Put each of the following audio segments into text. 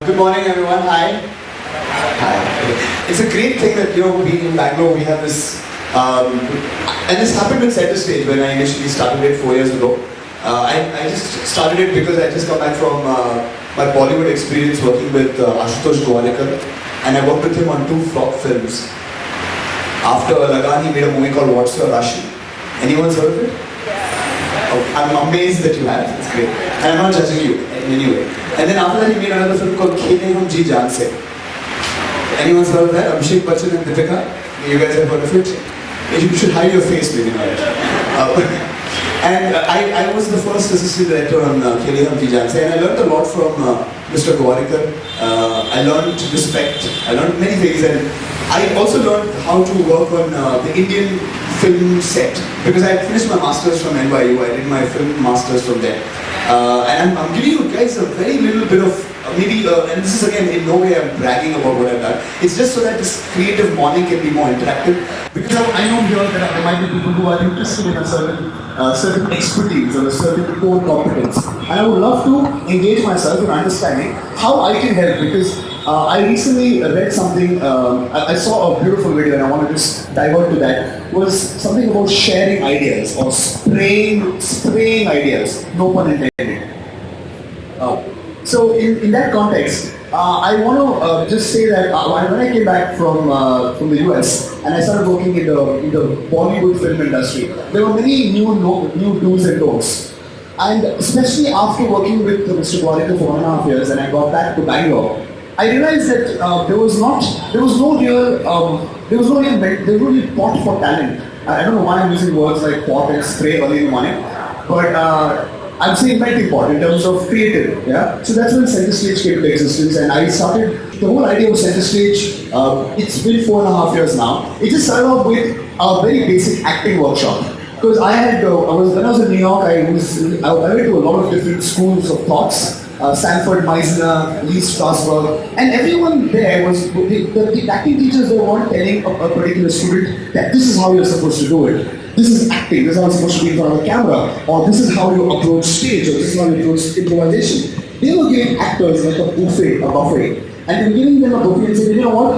Good morning, everyone. Hi. Hi. It's a great thing that, being in Bangalore, we have this, and this happened with Centerstage when I initially started it 4 years ago. I just started it because I just got back from my Bollywood experience working with Ashutosh Gowalikar, and I worked with him on 2 flop films. After Lagan, he made a movie called What's Your Rashi? Anyone's heard of it? Oh, I'm amazed that you have. It's great. And I'm not judging you in any way. And then after that, he made another film called Jatin Sait. Anyone's heard of that? Abhishek Bachchan and Deepika? You guys have heard of it? You should hide your face, maybe not. And I was the first assistant director on Jatin Sait, and I learned a lot from Mr. Gowalikar. I learned respect. I learned many things, and I also learned how to work on the Indian film set, because I finished my masters from NYU. I did my film masters from there, and I'm giving you guys a very little bit of maybe, and this is again in no way I'm bragging about what I've done. It's just so that this creative morning can be more interactive, because I know here that there might be people who are interested in a certain expertise or a certain core competence, and I would love to engage myself in understanding how I can help, because I recently read something, I saw a beautiful video and I want to just divert to that, was something about sharing ideas or spraying ideas, no pun intended. So in that context, I want to just say that when I came back from the US and I started working in the Bollywood film industry, there were many new do's and don'ts. And especially after working with Mr. Gowalikar for 1.5 years and I got back to Bangalore, I realized that there was no real pot for talent. I don't know why I'm using words like pot and spray early in the morning, but I'm saying melting pot in terms of creative. Yeah. So that's when Centerstage came into existence, and I started the whole idea of Centerstage. It's been 4.5 years now. It just started off with a very basic acting workshop. Because when I was in New York, I went to a lot of different schools of thoughts. Sanford, Meisner, Lee Strasberg, and everyone there was, the acting teachers, they weren't telling a particular student that this is how you're supposed to do it. This is acting, this is how it's supposed to be in front of a camera, or this is how you approach stage, or this is how you approach improvisation. They were giving actors like a buffet, and they were giving them a buffet and saying, you know what,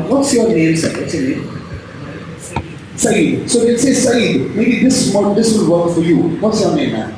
what's your name, sir? What's your name? Said. So they'll say, Said, maybe this will work for you. What's your name, man?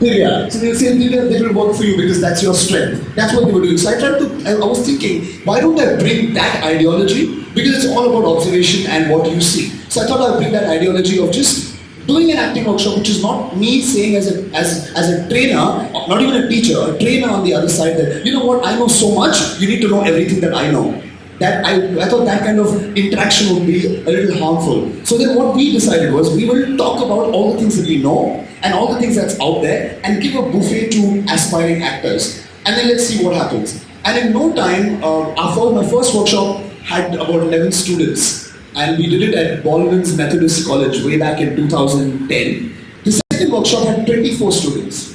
Divya. So they'll say, Divya, they will work for you because that's your strength. That's what they were doing. So I was thinking, why don't I bring that ideology? Because it's all about observation and what you see. So I thought I'd bring that ideology of just doing an acting workshop, which is not me saying as a trainer, not even a teacher, a trainer on the other side that, you know what, I know so much, you need to know everything that I know. That I thought that kind of interaction would be a little harmful. So then what we decided was we will talk about all the things that we know and all the things that's out there and give a buffet to aspiring actors. And then let's see what happens. And in no time, my first workshop had about 11 students. And we did it at Baldwin's Methodist College way back in 2010. The second workshop had 24 students.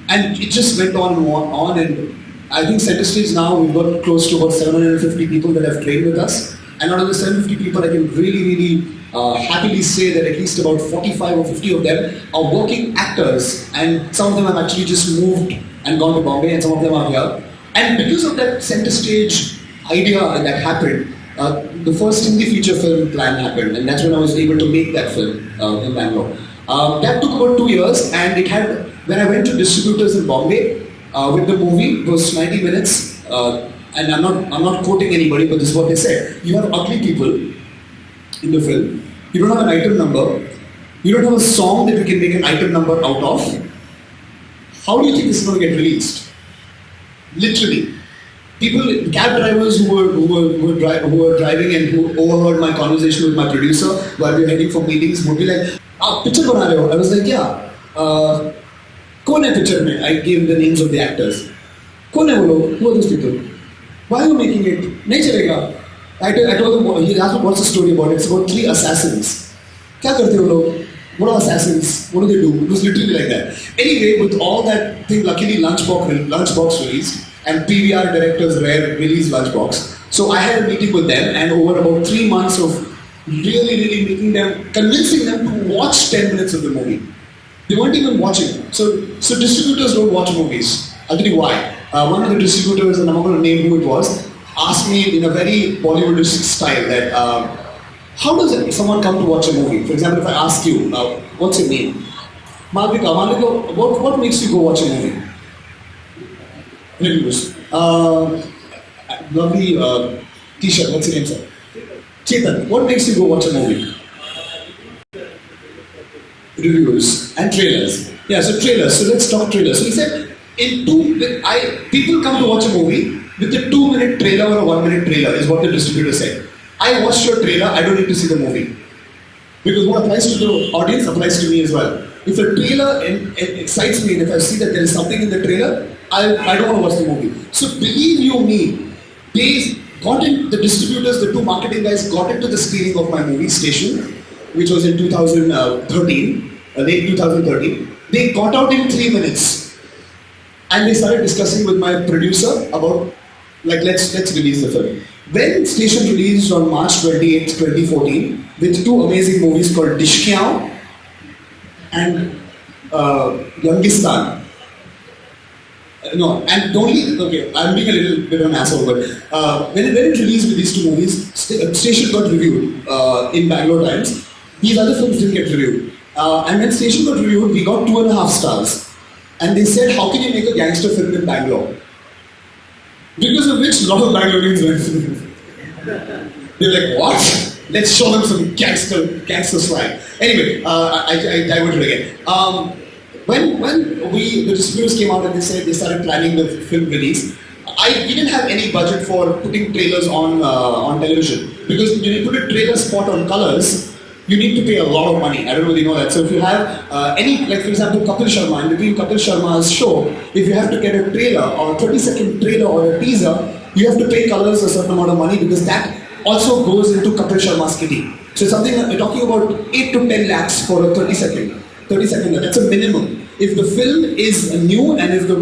And it just went on and I think Centerstage now, we've got close to about 750 people that have trained with us. And out of the 750 people, I can really happily say that at least about 45 or 50 of them are working actors. And some of them have actually just moved and gone to Bombay, and some of them are here. And because of that Centerstage idea that happened, the first Hindi feature film plan happened. And that's when I was able to make that film in Bangalore. That took about 2 years, and it had, when I went to distributors in Bombay, with the movie, it was 90 minutes, and I'm not quoting anybody, but this is what they said. You have ugly people in the film, you don't have an item number, you don't have a song that you can make an item number out of. How do you think this is going to get released? Literally. People, cab drivers who were driving and who overheard my conversation with my producer while we were heading for meetings would be like, picture bana rahe ho? I was like, yeah. कौन है picture में? I gave the names of the actors. कौन Who are those people? Why are you making it? Nature I told him, he asked me what's the story about it. It's about 3 assassins. Kya karte ho log? What are assassins? What do they do? It was literally like that. Anyway, with all that thing, luckily Lunchbox released, and PVR directors released Lunchbox. So I had a meeting with them, and over about 3 months of really convincing them to watch 10 minutes of the movie. They weren't even watching. So distributors don't watch movies. I'll tell you why. One of the distributors, and I'm not going to name who it was, asked me in a very Bollywoodish style that how does someone come to watch a movie? For example, if I ask you, what's your name? Malvika, what makes you go watch a movie? Reviews. Lovely t-shirt, what's your name, sir? Jatin, what makes you go watch a movie? Reviews and trailers. Yeah, so trailers. So let's talk trailers. So he said, people come to watch a movie with a 2-minute trailer or a 1-minute trailer is what the distributor said. I watched your trailer, I don't need to see the movie. Because what applies to the audience applies to me as well. If a trailer excites me and if I see that there is something in the trailer, I don't want to watch the movie. So believe you me, the distributors, the 2 marketing guys got into the screening of my movie Station, which was in 2013, late 2013. They got out in 3 minutes. And they started discussing with my producer about, let's release the film. When Station released on March 28, 2014, with 2 amazing movies called Dishkyao and Yangistan. I'm being a little bit of an asshole, but when it released with these 2 movies, Station got reviewed in Bangalore Times. These other films didn't get reviewed. And when Station got reviewed, we got 2.5 stars. And they said, how can you make a gangster film in Bangalore? Because of which a lot of Bangaloreans went. They're like, what? Let's show them some gangster swag. Anyway, I diverted again. When the distributors came out and they started planning the film release, we didn't have any budget for putting trailers on television. Because when you put a trailer spot on colors, you need to pay a lot of money. I don't really know that. So if you have for example, Kapil Sharma, in between Kapil Sharma's show, if you have to get a trailer or a 30-second trailer or a teaser, you have to pay colors a certain amount of money because that also goes into Kapil Sharma's kitty. So something we're talking about 8 to 10 lakhs for a 30 second, that's a minimum. If the film is new and if the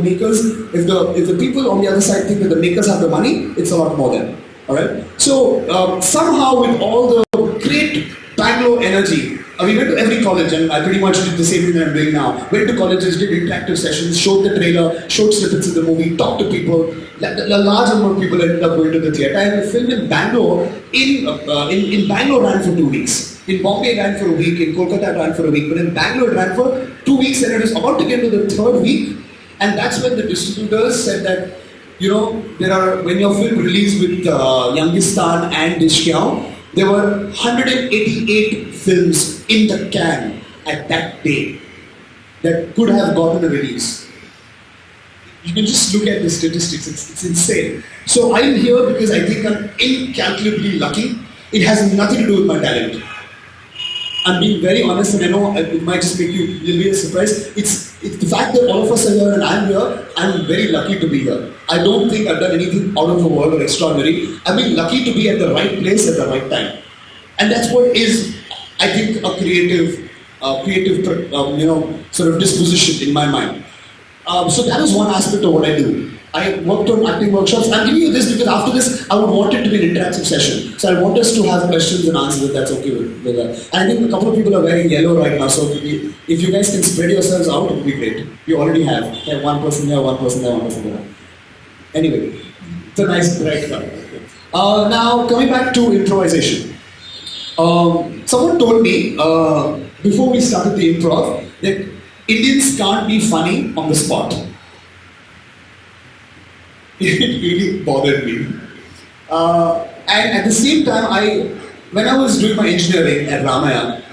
people on the other side think that the makers have the money, it's a lot more than. Alright? So somehow with all the great Bangalore energy, we went to every college and I pretty much did the same thing that I'm doing now. Went to colleges, did interactive sessions, showed the trailer, showed snippets of the movie, talked to people. A large number of people ended up going to the theatre. And the film in Bangalore, in Bangalore ran for 2 weeks. In Bombay it ran for a week, in Kolkata it ran for a week, but in Bangalore it ran for 2 weeks and it was about to get to the 3rd week. And that's when the distributors said that, when your film released with Yangistan and Dishkyao, there were 188 films in the can at that day that could have gotten a release. You can just look at the statistics, it's insane. So I'm here because I think I'm incalculably lucky. It has nothing to do with my talent. I'm being very honest and I know it might just make you a little bit surprised. It's the fact that all of us are here and I'm here, I'm very lucky to be here. I don't think I've done anything out of the world or extraordinary. I've been lucky to be at the right place at the right time. And that's what is, I think, a creative sort of disposition in my mind. So that is one aspect of what I do. I worked on acting workshops. I'm giving you this because after this, I would want it to be an interactive session. So I want us to have questions and answers if that's okay with that. And I think a couple of people are wearing yellow right now, so if you guys can spread yourselves out, it would be great. You already have. You have one person here, one person there, one person there. Anyway, it's a nice bright color. Now, coming back to improvisation. Someone told me, before we started the improv, that Indians can't be funny on the spot. It really bothered me. And at the same time, when I was doing my engineering at Ramaya,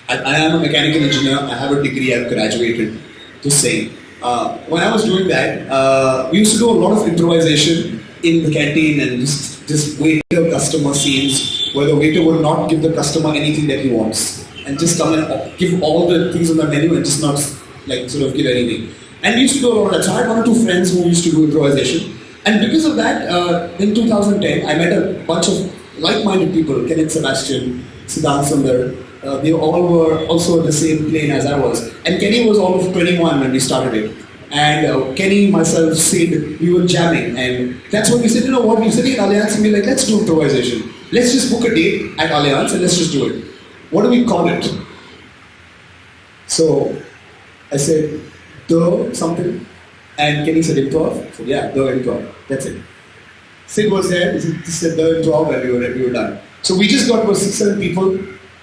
I am a mechanical engineer, I have a degree, I've graduated, just saying. When I was doing that, we used to do a lot of improvisation in the canteen and just waiter customer scenes where the waiter would not give the customer anything that he wants and just come and give all the things on the menu and just not sort of give anything. And we used to do a lot of that. So I had one or two friends who used to do improvisation. And because of that, in 2010, I met a bunch of like-minded people, Kenneth, Sebastian, Siddhant Sundar. They all were also in the same plane as I was. And Kenny was almost 21 when we started it. And Kenny, myself, Said, we were jamming. And that's when we said, you know what, we're sitting at Allianz and we're like, let's do improvisation. Let's just book a date at Allianz and let's just do it. What do we call it? So I said, the something. And Kenny said improv. So yeah, the improv. That's it. Sid was there, he said the improv, and we were done. So we just got about 6-7 people,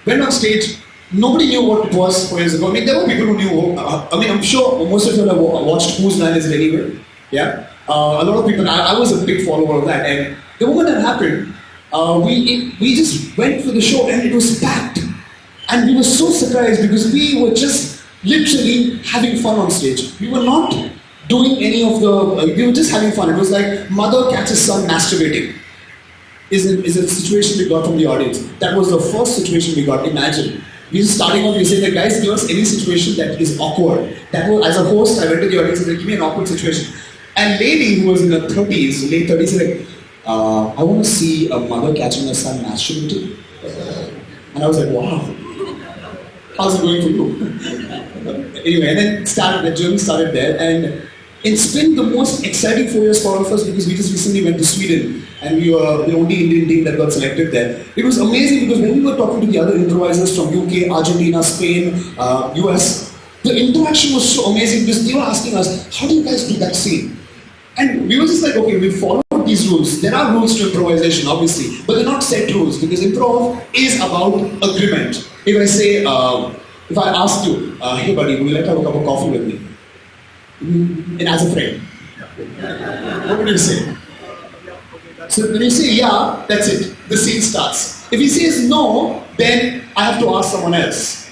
went on stage. Nobody knew what it was 4 years ago. I mean, there were people who knew. I'm sure most of you have watched Whose Line Is It Anyway? Yeah? A lot of people, I was a big follower of that. And the moment that happened, we just went for the show and it was packed. And we were so surprised because we were just literally having fun on stage. We were not doing any of we were just having fun. It was like mother catches son masturbating. Is a situation we got from the audience. That was the first situation we got. Imagine. We were starting off, we saying that guys, give us any situation that is awkward. That was, as a host, I went to the audience and said, give me an awkward situation. And lady who was in her 30s, late 30s, said like, I want to see a mother catching her son masturbating. And I was like, wow. How's it going for you? Anyway, and then the journey started there, and it's been the most exciting 4 years for all of us because we just recently went to Sweden and we were the only Indian team that got selected there. It was amazing because when we were talking to the other improvisers from UK, Argentina, Spain, US, the interaction was so amazing because they were asking us, how do you guys do that scene? And we were just like, okay, we followed these rules. There are rules to improvisation, obviously, but they're not set rules because improv is about agreement. If I say, if I ask you, hey buddy, would you like to have a cup of coffee with me? And as a friend, what would you say? So when you say yeah, that's it. The scene starts. If he says no, then I have to ask someone else.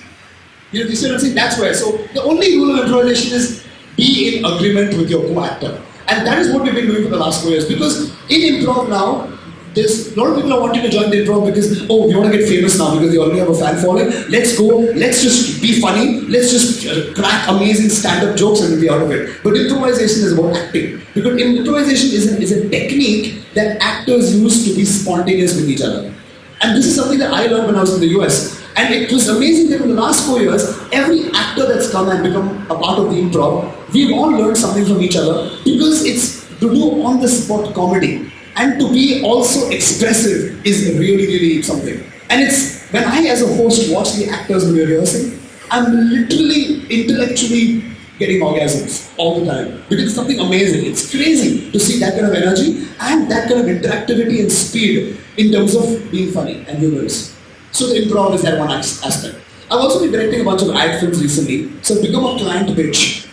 You see what I'm saying? That's where. So the only rule of improvisation is be in agreement with your co-actor. And that is what we've been doing for the last 4 years. Because in improv now, there's a lot of people are wanting to join the improv because, oh, we want to get famous now because they already have a fan following. Let's go, let's just be funny, let's just crack amazing stand-up jokes and we'll be out of it. But improvisation is about acting. Because improvisation is a technique that actors use to be spontaneous with each other. And this is something that I learned when I was in the US. And it was amazing that in the last 4 years, every actor that's come and become a part of the improv, we've all learned something from each other because it's to do on-the-spot comedy. And to be also expressive is really, really something. And it's, when I as a host watch the actors when we're rehearsing, I'm literally, intellectually getting orgasms all the time. Because it's something amazing. It's crazy to see that kind of energy and that kind of interactivity and speed in terms of being funny and humorous. So the improv is that one aspect. I've also been directing a bunch of ad films recently, so I've become a client bitch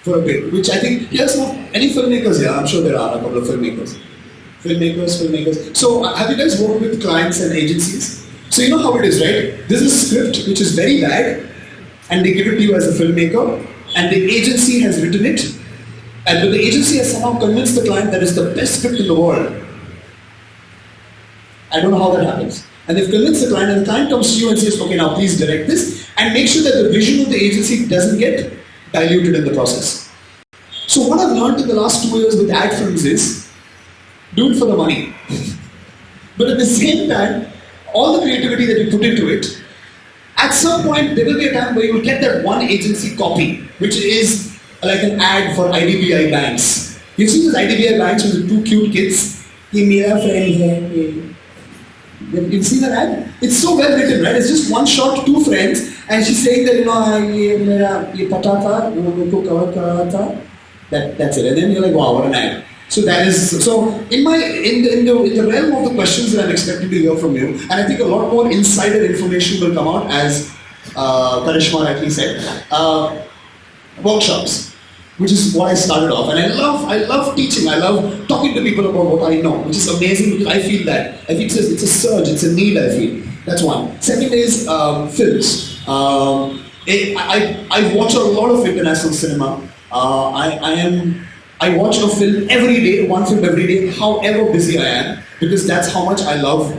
for a bit, which I think, here's not any filmmakers here, I'm sure there are a couple of filmmakers. So have you guys worked with clients and agencies? So you know how it is, right? This is a script which is very bad, and they give it to you as a filmmaker, and the agency has written it, and the agency has somehow convinced the client that it's the best script in the world. I don't know how that happens. And they've convinced the client, and the client comes to you and says, okay, now please direct this, and make sure that the vision of the agency doesn't get diluted in the process. So what I've learned in the last 2 years with ad films is, do it for the money. But at the same time, all the creativity that you put into it, at some point there will be a time where you will get that one agency copy, which is like an ad for IDBI banks. You see those IDBI banks with the two cute kids? Ye mera friend hai. You've seen that ad? It's so well written, right? It's just one shot, two friends, and she's saying that, you know, ye pata tha, wo cover kara tha. That's it. And then you're like, wow, what an ad. So that is, so in the realm of the questions that I'm expecting to hear from you, and I think a lot more insider information will come out, as Karishma rightly said, workshops, which is what I started off. And I love teaching. I love talking to people about what I know, which is amazing because I feel that. I think it's a surge, it's a need, I feel. That's one. Second is films. I watch a lot of international cinema. I watch a film every day, one film every day, however busy I am, because that's how much I love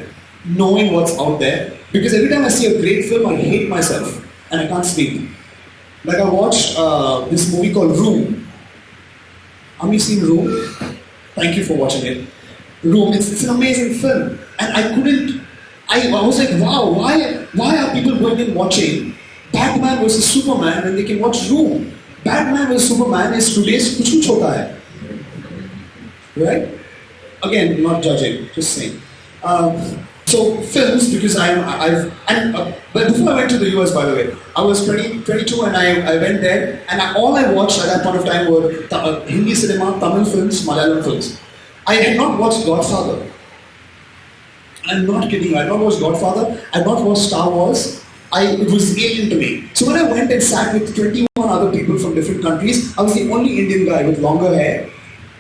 knowing what's out there. Because every time I see a great film, I hate myself and I can't sleep. Like I watched this movie called Room. Have you seen Room? Thank you for watching it. Room, it's an amazing film. And I was like, wow, why are people going and watching Batman versus Superman when they can watch Room? Batman versus Superman is today's kuch kuch hota hai. Right? Again, not judging, just saying. So films, because but before I went to the US, by the way, I was 22 and I went there, and all I watched at that point of time were Hindi cinema, Tamil films, Malayalam films. I had not watched Godfather. I'm not kidding you, I had not watched Godfather, I had not watched Star Wars. It was alien to me. So when I went and sat with 21 other people from different countries, I was the only Indian guy with longer hair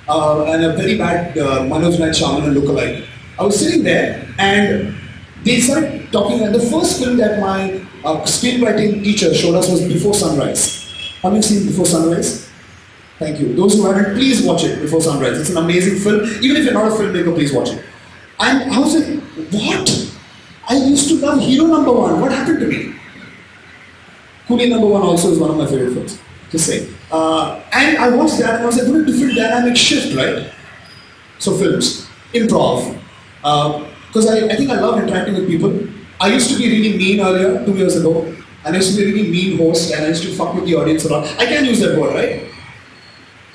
and a very bad Manoj Shaman lookalike. I was sitting there and they started talking, and the first film that my screenwriting teacher showed us was Before Sunrise. Have you seen Before Sunrise? Thank you. Those who haven't, please watch it, Before Sunrise. It's an amazing film. Even if you're not a filmmaker, please watch it. And I was like, what? I used to love Hero Number One. What happened to me? Coolie Number One also is one of my favorite films, just say. And I watched that and I was like, what a different dynamic shift, right? So films, improv. Because I think I love interacting with people. I used to be really mean earlier, 2 years ago. And I used to be a really mean host and I used to fuck with the audience a lot. I can use that word, right?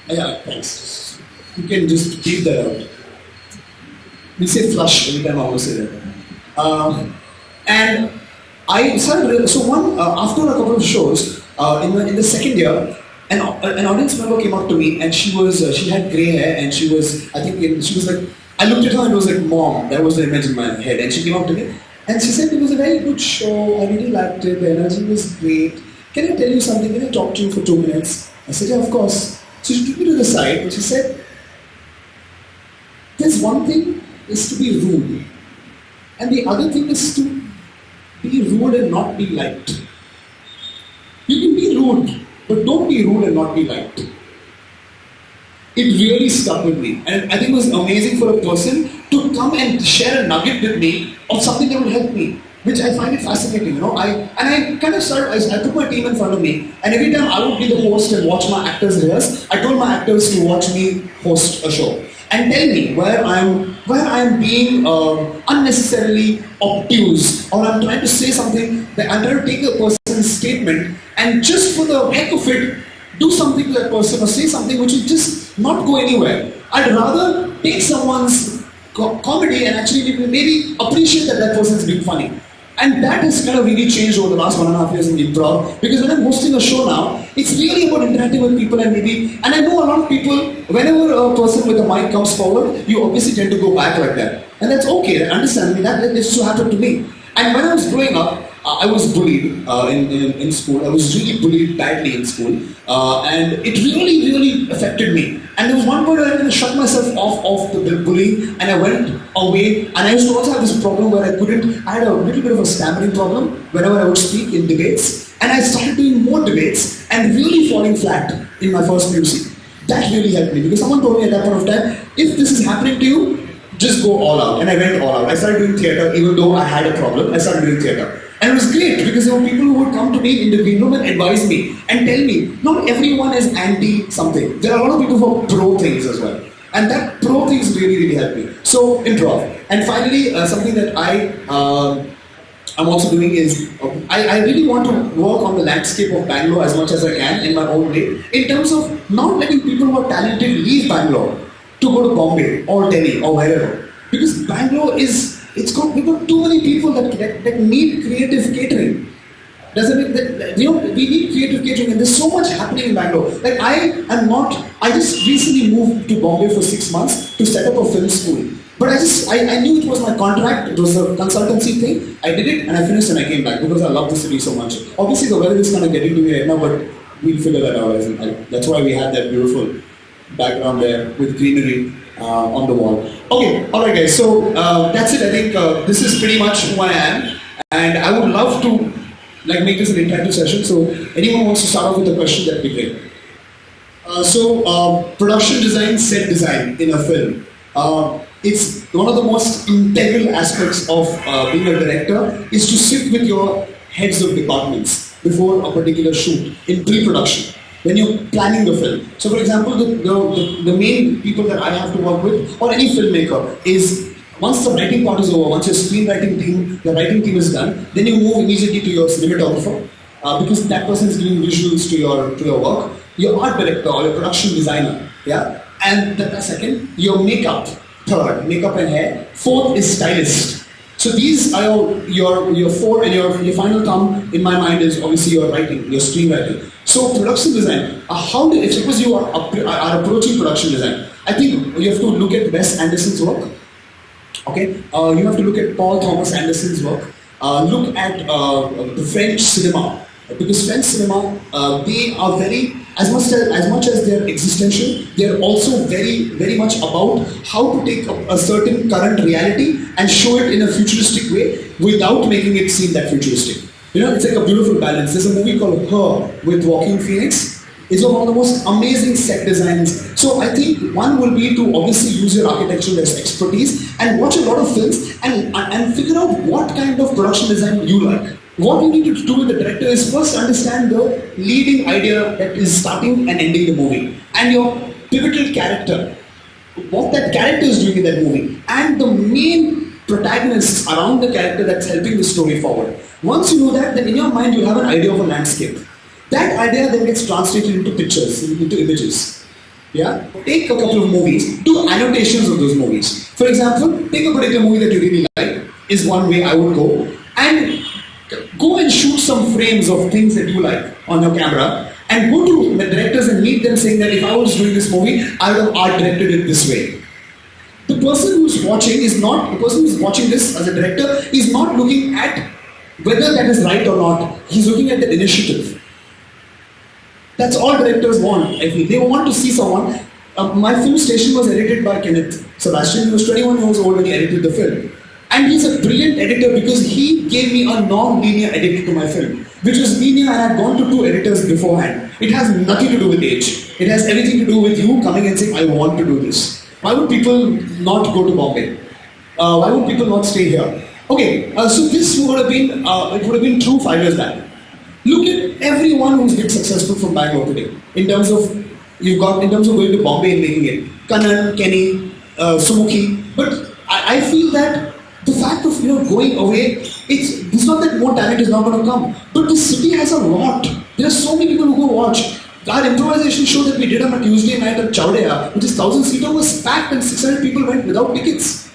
Yeah, thanks. You can just leave that out. We say flush every time I want to say that. And I started, after a couple of shows, in the second year, an audience member came up to me and she had grey hair and she was like, I looked at her and it was like, Mom, that was the image in my head. And she came up to me and she said, it was a very good show, I really liked it, the energy was great. Can I tell you something? Can I talk to you for 2 minutes? I said, yeah, of course. So she took me to the side and she said, there's one thing is to be rude. And the other thing is to be rude and not be liked. You can be rude, but don't be rude and not be liked. It really stuck with me. And I think it was amazing for a person to come and share a nugget with me of something that will help me, which I find it fascinating. You know, I put my team in front of me, and every time I would be the host and watch my actors rehearse, I told my actors to watch me host a show and tell me where I'm being unnecessarily obtuse, or I'm trying to say something that I'm trying to take a person's statement and just for the heck of it, do something to that person or say something which will just not go anywhere. I'd rather take someone's comedy and actually maybe appreciate that person's being funny. And that has kind of really changed over the last 1.5 years in improv, because when I'm hosting a show now, it's really about interacting with people and I know a lot of people, whenever a person with a mic comes forward, you obviously tend to go back like that. And that's okay, I understand, that just so happened to me. And when I was growing up, I was bullied in school. I was really bullied badly in school. And it really affected me. And there was one point where I shut myself off the bullying and I went away. And I used to also have this problem where I had a little bit of a stammering problem whenever I would speak in debates. And I started doing more debates and really falling flat in my first PUC. That really helped me, because someone told me at that point of time, if this is happening to you, just go all out. And I went all out. I started doing theatre, even though I had a problem. I started doing theatre. And it was great, because there were people who would come to me in the green room and advise me and tell me, not everyone is anti-something. There are a lot of people who are pro things as well. And that pro things really helped me. So, improv. And finally, something that I'm also doing is, I really want to work on the landscape of Bangalore as much as I can in my own way, in terms of not letting people who are talented leave Bangalore to go to Bombay or Delhi or wherever. Because Bangalore we've got too many people that need creative catering. We need creative catering, and there's so much happening in Bangalore. Like I just recently moved to Bombay for 6 months to set up a film school. But I knew it was my contract, it was a consultancy thing. I did it and I finished and I came back because I love the city so much. Obviously the weather is kind of getting to me right now, but we'll figure that out. That's why we had that beautiful background there with greenery on the wall. Okay, alright guys, so that's it. I think this is pretty much who I am, and I would love to make this an interactive session. So anyone wants to start off with a question, that'd be great. Production design, set design in a film. It's one of the most integral aspects of being a director is to sit with your heads of departments. before a particular shoot in pre-production, when you're planning the film. So for example, the main people that I have to work with, or any filmmaker, is once the writing part is over, once your screenwriting team, the writing team is done, then you move immediately to your cinematographer, because that person is giving visuals to your work, your art director or your production designer, yeah, and the second, your makeup, third, makeup and hair, fourth is stylist. So these are your four, and your final thumb in my mind is obviously your writing, your screenwriting. So production design, if suppose you are approaching production design, I think you have to look at Wes Anderson's work. Okay, you have to look at Paul Thomas Anderson's work. Look at the French cinema, because French cinema, they are very, as much as they are existential, they are also very, very much about how to take a certain current reality and show it in a futuristic way without making it seem that futuristic. You know, it's like a beautiful balance. There's a movie called Her with Joaquin Phoenix. It's one of the most amazing set designs. So I think one will be to obviously use your architectural expertise and watch a lot of films and figure out what kind of production design you like. What you need to do with the director is first understand the leading idea that is starting and ending the movie, and your pivotal character, what that character is doing in that movie, and the main protagonists around the character that's helping the story forward. Once you know that, then in your mind you have an idea of a landscape. That idea then gets translated into pictures, into images. Yeah? Take a couple of movies, do annotations of those movies. For example, take a particular movie that you really like, is one way I would go, and go and shoot some frames of things that you like on your camera, and go to the directors and meet them saying that if I was doing this movie, I would have art directed it this way. The person who's watching this as a director is not looking at whether that is right or not. He's looking at the initiative. That's all directors want, I feel. They want to see someone. My film Station was edited by Kenneth Sebastian. He was 21 years old when he edited the film. And he's a brilliant editor because he gave me a non-linear edit to my film, which was linear, and I had gone to 2 editors beforehand. It has nothing to do with age. It has everything to do with you coming and saying, I want to do this. Why would people not go to Bombay? Why would people not stay here? Okay, so this would have been true 5 years back. Look at everyone who's been successful from Bangalore today. In terms of going to Bombay and making it. Kanan, Kenny, Sumukhi. But I feel that the fact of going away, it's not that more talent is not going to come. But the city has a lot. There are so many people who go watch. Our improvisation show that we did on a Tuesday night at Chowdaya, which is 1,000-seater, was packed and 600 people went without tickets.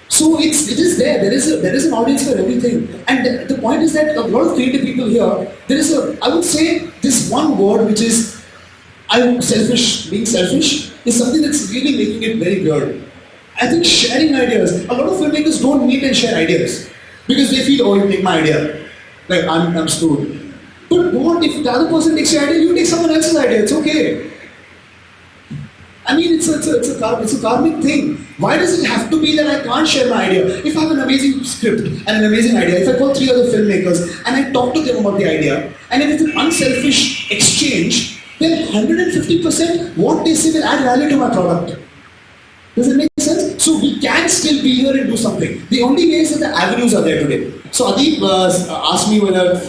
So it is there. There is an audience for everything. And the point is that a lot of creative people here, I would say this one word which is, being selfish, is something that's really making it very weird. I think sharing ideas, a lot of filmmakers don't meet and share ideas because they feel, oh, you take my idea, like I'm screwed. But what if the other person takes your idea, you take someone else's idea, it's okay. I mean, it's a karmic thing. Why does it have to be that I can't share my idea? If I have an amazing script and an amazing idea, if I call 3 other filmmakers and I talk to them about the idea, and if it's an unselfish exchange, then 150% what they say will add value to my product. Does it make sense? So we can still be here and do something. The only way is that the avenues are there today. So Adib asked me whether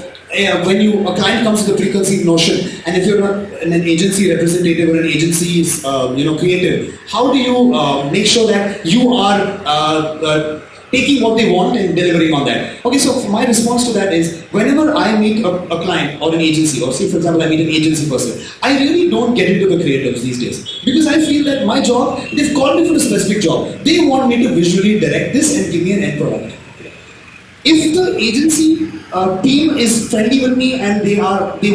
when a client comes with a preconceived notion, and if you're not an agency representative or an agency is creative, how do you make sure that you are taking what they want and delivering on that? Okay, so my response to that is, whenever I meet a client or an agency, or say for example I meet an agency person, I really don't get into the creatives these days, because I feel that my job, they've called me for a specific job. They want me to visually direct this and give me an end product. If the agency team is friendly with me and they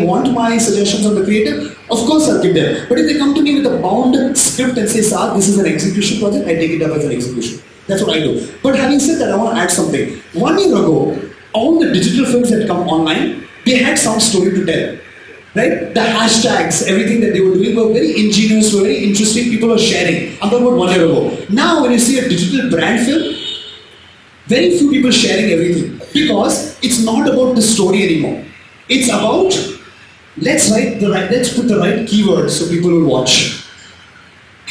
want my suggestions on the creative, of course I'll give them. But if they come to me with a bound script and say, Saad, this is an execution project, I take it up as an execution. That's what I do. But having said that, I want to add something. 1 year ago, all the digital films that come online, they had some story to tell. Right? The hashtags, everything that they were doing were very ingenious, were very interesting, people were sharing. I'm talking about 1 year ago. Now when you see a digital brand film, very few people sharing everything, because it's not about the story anymore. It's about let's put the right keywords so people will watch.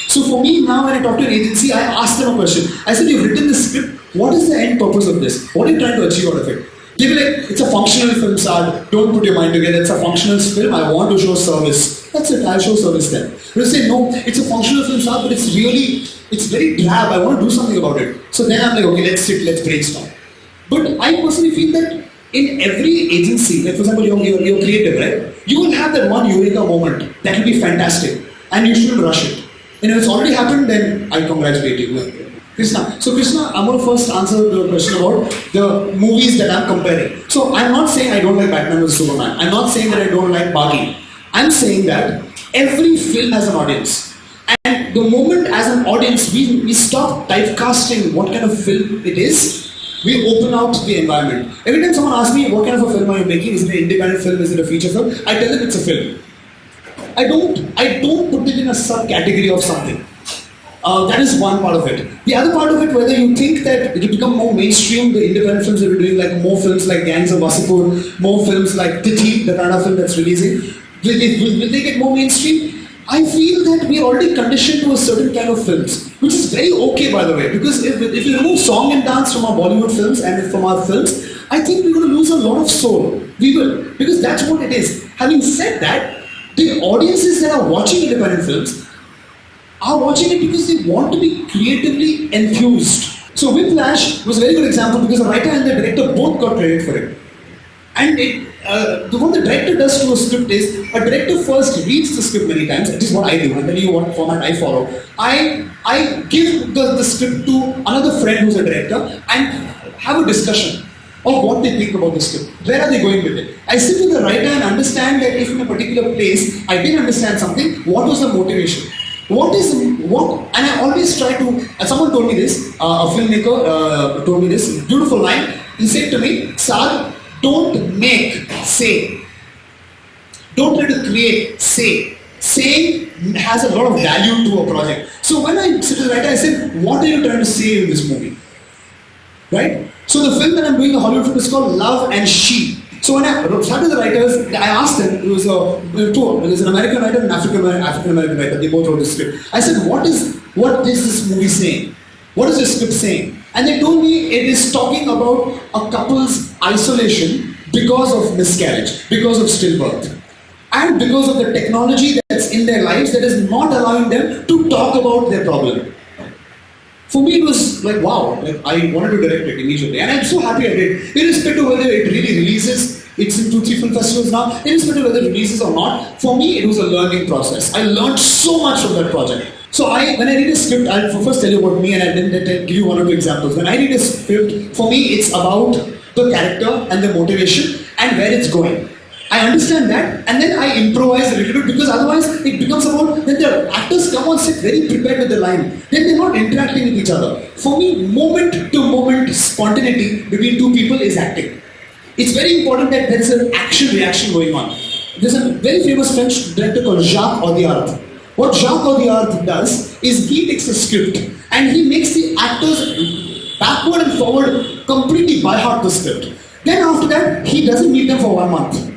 So for me now, when I talk to an agency, I ask them a question. I said, you've written the script, what is the end purpose of this? What are you trying to achieve out of it? They be like, it's a functional film, Saad. Don't put your mind together. It's a functional film. I want to show service. That's it. I'll show service then. They say, no, it's a functional film, Saad, but it's very drab. I want to do something about it. So then I'm like, okay, let's sit, let's brainstorm. But I personally feel that in every agency, like for example, you're creative, right? You will have that one eureka moment that will be fantastic, and you shouldn't rush it. And if it's already happened, then I congratulate you. Krishna. So Krishna, I'm going to first answer the question about the movies that I'm comparing. So I'm not saying I don't like Batman vs Superman. I'm not saying that I don't like Bagi. I'm saying that every film has an audience. And the moment as an audience we stop typecasting what kind of film it is, we open out the environment. Every time someone asks me what kind of a film are you making, is it an independent film, is it a feature film, I tell them it's a film. I don't put it in a subcategory of something. That is one part of it. The other part of it, whether you think that it will become more mainstream, the independent films that we're doing, like more films like Gangs of Wasseypur, more films like Titi, the Kannada film that's releasing, will they get more mainstream? I feel that we are already conditioned to a certain kind of films, which is very okay, by the way, because if you remove song and dance from our Bollywood films and from our films, I think we're going to lose a lot of soul. We will, because that's what it is. Having said that, the audiences that are watching independent films are watching it because they want to be creatively enthused. So Whiplash was a very good example because the writer and the director both got credit for it. And what the director does to a script is, a director first reads the script many times. It is what I do. I'll tell you what format I follow. I give the script to another friend who's a director and have a discussion of what they think about the script. Where are they going with it? I sit with the writer and understand that if in a particular place I didn't understand something, what was the motivation? And I always try to, someone told me this, a filmmaker told me this beautiful line. He said to me, Saad, don't make, say. Don't try to create, say. Saying has a lot of value to a project. So when I sit with the writer, I said, what are you trying to say in this movie? Right? So the film that I'm doing, the Hollywood film, is called Love and She. So when I started the writers, I asked them, it was there's an American writer and an African-American writer, they both wrote the script. I said, what is this movie saying? What is the script saying? And they told me it is talking about a couple's isolation because of miscarriage, because of stillbirth, and because of the technology that's in their lives that is not allowing them to talk about their problem. For me, it was like, wow, I wanted to direct it immediately. And I'm so happy I did. Irrespective of whether it really releases, it's in 2-3 film festivals now, irrespective of whether it releases or not, for me, it was a learning process. I learned so much from that project. So when I read a script, I'll first tell you about me and then give you one or two examples. When I read a script, for me, it's about the character and the motivation and where it's going. I understand that, and then I improvise a little bit, because otherwise it becomes about, then the actors come on set very prepared with the line, then they're not interacting with each other. For me, moment to moment spontaneity between two people is acting. It's very important that there is an action-reaction going on. There's a very famous French director called Jacques Audiard. What Jacques Audiard does is he takes a script and he makes the actors backward and forward completely by heart the script. Then after that, he doesn't meet them for 1 month.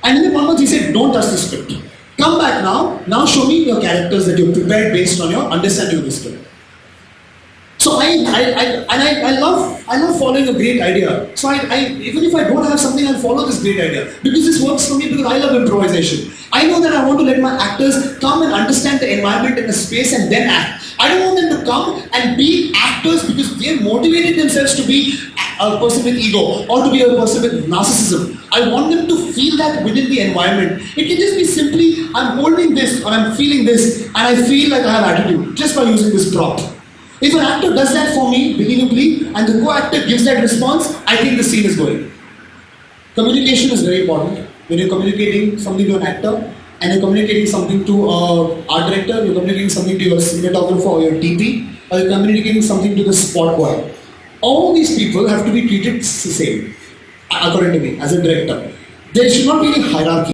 And in the 1 month he said, don't touch the script. Come back now show me your characters that you've prepared based on your understanding of the script. So I love following a great idea. So even if I don't have something, I'll follow this great idea. Because this works for me, because I love improvisation. I know that I want to let my actors come and understand the environment and the space and then act. I don't want them to come and be actors because they've motivated themselves to be a person with ego or to be a person with narcissism. I want them to feel that within the environment. It can just be simply, I'm holding this or I'm feeling this and I feel like I have attitude just by using this prop. If an actor does that for me, believably, and the co-actor gives that response, I think the scene is going. Communication is very important. When you're communicating something to an actor, and you're communicating something to an art director, you're communicating something to your cinematographer or your DP, or you're communicating something to the spot boy. All these people have to be treated the same, according to me, as a director. There should not be any hierarchy.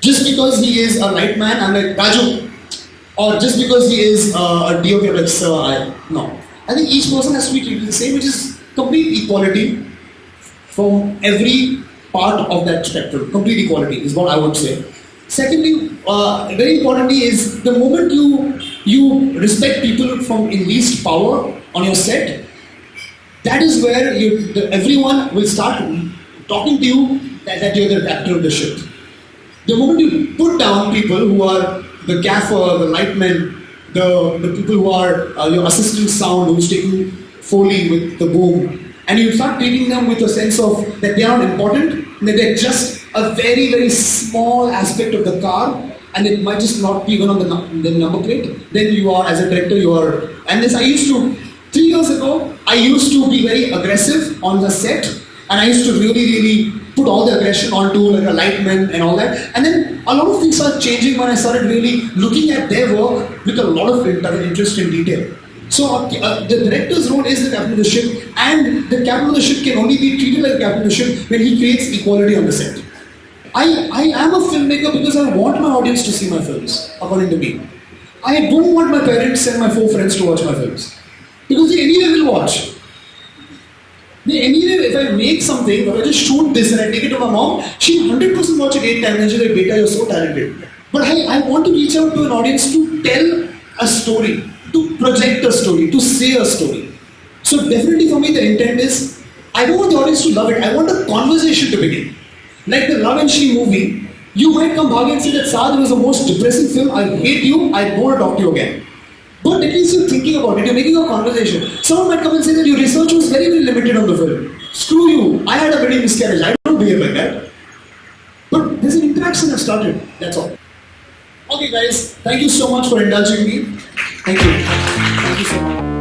Just because he is a right man, I'm like, Raju. Or just because he is a DOP, I'm like, sir, no. I think each person has to be treated the same, which is complete equality from every part of that spectrum. Complete equality is what I would say. Secondly, very importantly is the moment you respect people from in least power on your set, that is where everyone will start talking to you that you're the captain of the ship. The moment you put down people who are the gaffer, the lightmen, the people who are your assistant sound, who's taking Foley with the boom, and you start treating them with a sense of that they are not important, that they're just a very, very small aspect of the car, and it might just not be even on the number plate, then you are, as a director, you are, and this I used to, 3 years ago, I used to be very aggressive on the set, and I used to really put all the aggression onto like a lightman and all that. And then a lot of things started changing when I started really looking at their work with a lot of interest in detail. So the director's role is the captain of the ship, and the captain of the ship can only be treated like a captain of the ship when he creates equality on the set. I am a filmmaker because I want my audience to see my films, according to me. I don't want my parents and my 4 friends to watch my films, because they anyway will watch. Anyway, if I make something, or I just shoot this and I take it to my mom, she'll 100% watch it 8 times and she'll say, "Beta, you're so talented." But I want to reach out to an audience to tell a story, to project a story, to say a story. So definitely for me the intent is, I don't want the audience to love it, I want a conversation to begin. Like the Love and She movie, you might come back and say that Saad was the most depressing film, I hate you, I don't want to talk to you again. But at least you're thinking about it, you're making a conversation. Someone might come and say that your research was very, very limited on the film. Screw you, I had a wedding miscarriage, I don't behave like that. But there's an interaction that started, that's all. Okay guys, thank you so much for indulging me. Thank you. Thank you so much.